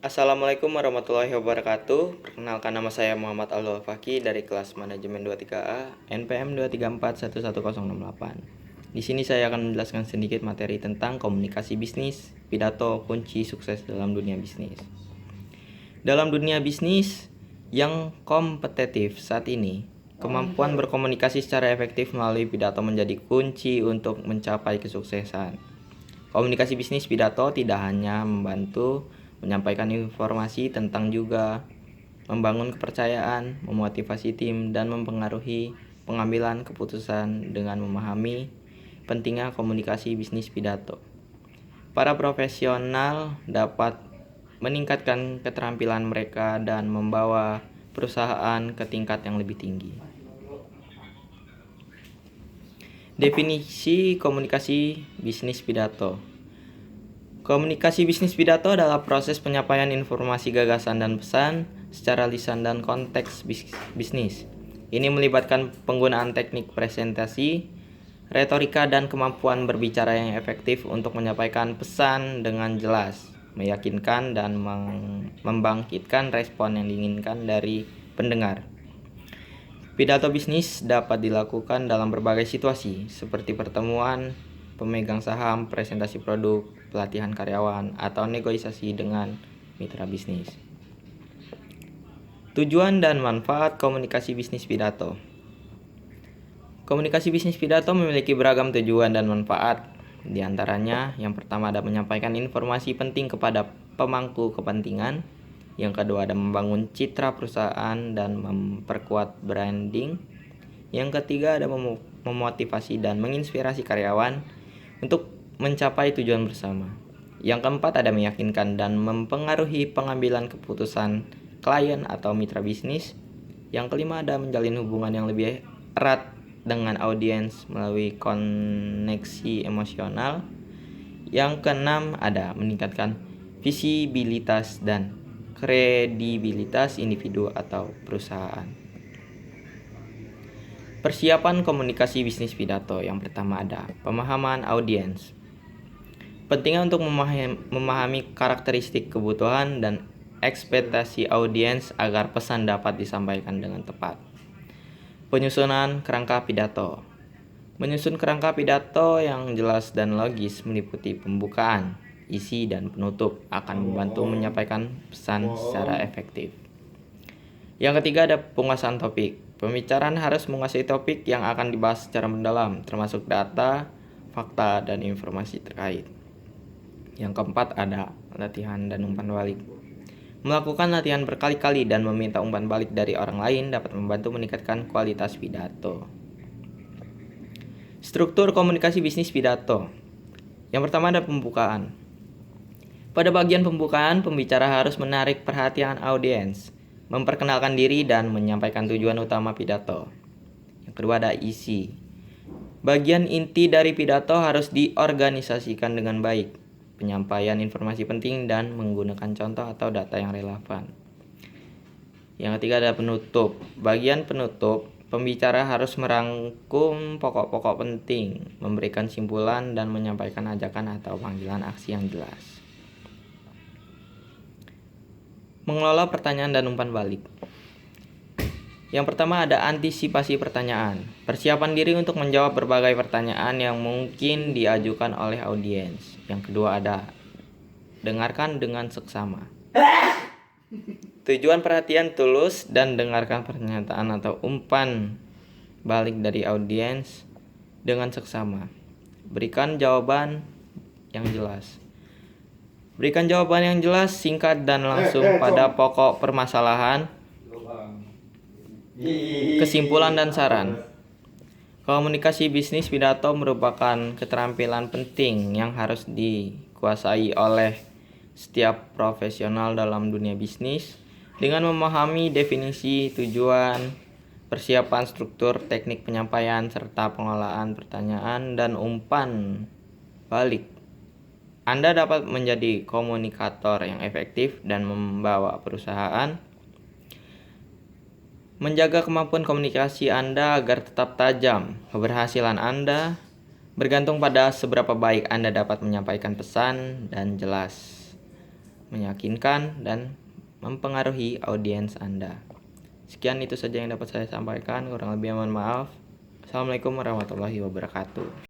Assalamualaikum warahmatullahi wabarakatuh. Perkenalkan, nama saya Muhammad Aldo Faki dari kelas Manajemen 23A, NPM 234111068. Di sini saya akan menjelaskan sedikit materi tentang komunikasi bisnis, pidato, kunci sukses dalam dunia bisnis. Dalam dunia bisnis yang kompetitif saat ini, kemampuan berkomunikasi secara efektif melalui pidato menjadi kunci untuk mencapai kesuksesan. Komunikasi bisnis pidato tidak hanya membantu menyampaikan informasi tentang juga membangun kepercayaan, memotivasi tim, dan mempengaruhi pengambilan keputusan dengan memahami pentingnya komunikasi bisnis pidato. Para profesional dapat meningkatkan keterampilan mereka dan membawa perusahaan ke tingkat yang lebih tinggi. Definisi komunikasi bisnis pidato. Komunikasi bisnis pidato adalah proses penyampaian informasi, gagasan, dan pesan secara lisan dan konteks bisnis. Ini melibatkan penggunaan teknik presentasi, retorika, dan kemampuan berbicara yang efektif untuk menyampaikan pesan dengan jelas, meyakinkan, dan membangkitkan respon yang diinginkan dari pendengar. Pidato bisnis dapat dilakukan dalam berbagai situasi, seperti pertemuan pemegang saham, presentasi produk, pelatihan karyawan, atau negosiasi dengan mitra bisnis. Tujuan dan manfaat komunikasi bisnis pidato. Komunikasi bisnis pidato memiliki beragam tujuan dan manfaat. Di antaranya, yang pertama ada menyampaikan informasi penting kepada pemangku kepentingan. Yang kedua ada membangun citra perusahaan dan memperkuat branding. Yang ketiga ada memotivasi dan menginspirasi karyawan untuk mencapai tujuan bersama. Yang keempat ada meyakinkan dan mempengaruhi pengambilan keputusan klien atau mitra bisnis. Yang kelima ada menjalin hubungan yang lebih erat dengan audiens melalui koneksi emosional. Yang keenam ada meningkatkan visibilitas dan kredibilitas individu atau perusahaan. Persiapan komunikasi bisnis pidato. Yang pertama ada pemahaman audiens. Pentingnya untuk memahami karakteristik, kebutuhan, dan ekspektasi audiens agar pesan dapat disampaikan dengan tepat. Penyusunan kerangka pidato. Menyusun kerangka pidato yang jelas dan logis meliputi pembukaan, isi, dan penutup akan membantu menyampaikan pesan secara efektif. Yang ketiga ada penguasaan topik. Pembicaraan harus menguasai topik yang akan dibahas secara mendalam, termasuk data, fakta, dan informasi terkait. Yang keempat ada latihan dan umpan balik. Melakukan latihan berkali-kali dan meminta umpan balik dari orang lain dapat membantu meningkatkan kualitas pidato. Struktur komunikasi bisnis pidato. Yang pertama ada pembukaan. Pada bagian pembukaan, pembicara harus menarik perhatian audiens, memperkenalkan diri, dan menyampaikan tujuan utama pidato. Yang kedua ada isi. Bagian inti dari pidato harus diorganisasikan dengan baik, penyampaian informasi penting, dan menggunakan contoh atau data yang relevan. Yang ketiga ada penutup. Bagian penutup, pembicara harus merangkum pokok-pokok penting, memberikan simpulan, dan menyampaikan ajakan atau panggilan aksi yang jelas. Mengelola pertanyaan dan umpan balik. Yang pertama ada antisipasi pertanyaan. Persiapan diri untuk menjawab berbagai pertanyaan yang mungkin diajukan oleh audiens. Yang kedua ada dengarkan dengan seksama. Tujuan perhatian tulus dan dengarkan pernyataan atau umpan balik dari audiens dengan seksama. Berikan jawaban yang jelas. Berikan jawaban yang jelas, singkat, dan langsung pada pokok permasalahan, kesimpulan, dan saran. Komunikasi bisnis pidato merupakan keterampilan penting yang harus dikuasai oleh setiap profesional dalam dunia bisnis. Dengan memahami definisi, tujuan, persiapan, struktur, teknik penyampaian, serta pengelolaan pertanyaan dan umpan balik, Anda dapat menjadi komunikator yang efektif dan membawa perusahaan. Menjaga kemampuan komunikasi Anda agar tetap tajam. Keberhasilan Anda bergantung pada seberapa baik Anda dapat menyampaikan pesan dan jelas. meyakinkan, dan mempengaruhi audiens Anda. Sekian itu saja yang dapat saya sampaikan, kurang lebih mohon maaf. Assalamualaikum warahmatullahi wabarakatuh.